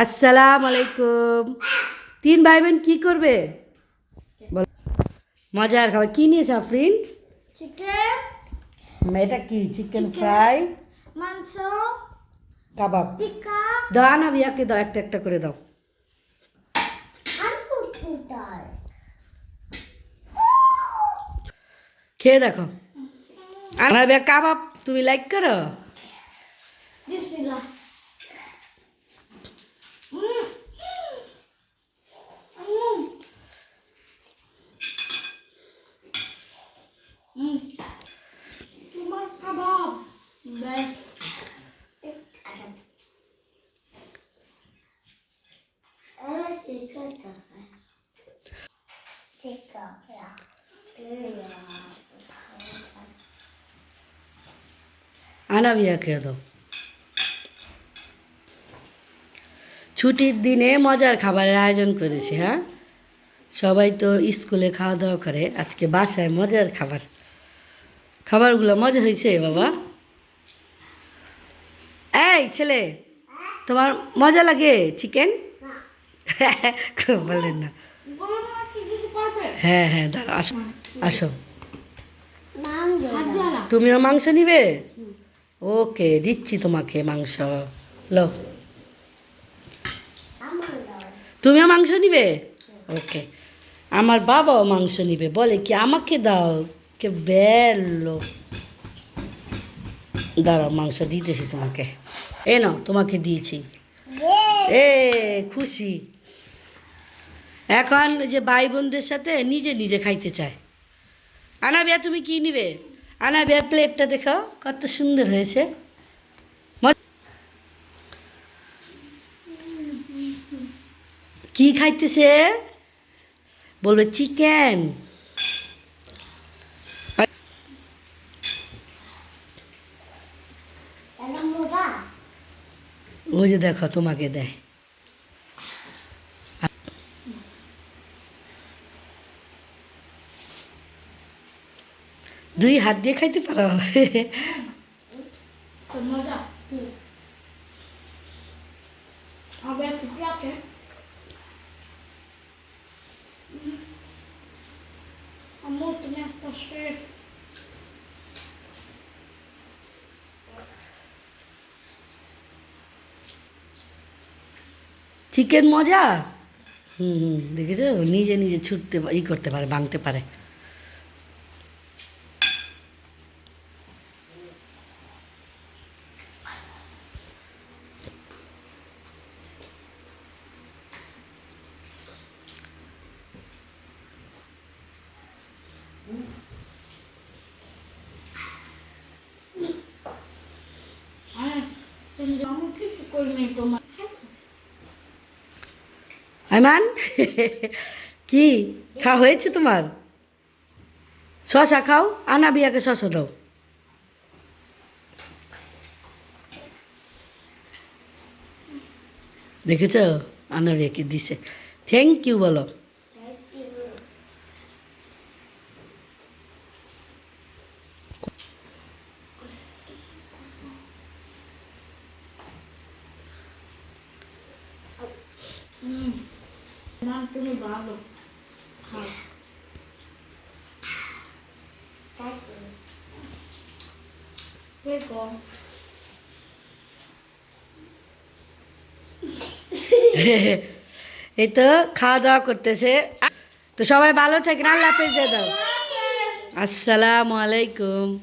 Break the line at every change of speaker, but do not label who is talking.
আসসালামু আলাইকুম। তিন ভাই বোন কি করবে? মজার খাবার কি নিয়েছে আফরিন?
চিকেন।
এটা কি? চিকেন ফ্রাই,
মাংস,
কাবাব।
টিক্কা।
দাও না বিয়াকে দাও, একটা একটা করে দাও।
আলু পুটার।
খেয়ে দেখো। আর বিয়া কাবাব তুমি লাইক করো?
বিসমিল্লাহ। তোমার কাবাব বেস্ট।
আনা বিয়া খেয়ে দাও। ছুটির দিনে মজার খাবারের আয়োজন করেছি। হ্যাঁ, সবাই তো স্কুলে খাওয়া দাওয়া করে, আজকে বাসায় মজার খাবার। খাবারগুলো মজা হয়েছে বাবা? এই ছেলে, তোমার মজা লাগে চিকেন? বলেন না। হ্যাঁ হ্যাঁ, দাঁড়াও, আসো আসো। তুমিও মাংস নিবে? ওকে, দিচ্ছি তোমাকে মাংস। লো, তুমিও মাংস নিবে? ওকে। আমার বাবাও মাংস নিবে, বলে কি আমাকে দাও। কে বেলো, দাঁড়াও মাংস দিতেছি তোমাকে। এ নাও, তোমাকে দিয়েছি। এ খুশি। এখন যে ভাই বোনদের সাথে নিজে নিজে খাইতে চায়। আনা বিয়া তুমি কি নিবে? আনা বিয়া প্লেটটা দেখো কত সুন্দর হয়েছে। কি খাইতেছে? বলবে চিকেন। ওই যে দেখো তোমাকে দেয়। দুই হাত দিয়ে খাইতে পারো?
মজা। আবার ঠিক আছে। আম্মু তুমি একটা শেফ।
চিকেন মজা। দেখেছো, নিজে নিজে ছুটতে করতে পারে, ভাঙতে পারে।
আমি কিছু করিনি তোমার।
আইমান, কি খাওয়া হয়েছে তোমার? শশা খাও, আনা বিয়াকে শশা দাও। দেখেছ, আনা বিয়াকে দিছে। থ্যাংক ইউ বলো।
তুমি ভালো খাও।
এই তো খাওয়া দাওয়া করতেছে। তো সবাই ভালো থাকেন, আল্লাহ হাফেজ দিয়ে দাও। আসসালামু আলাইকুম।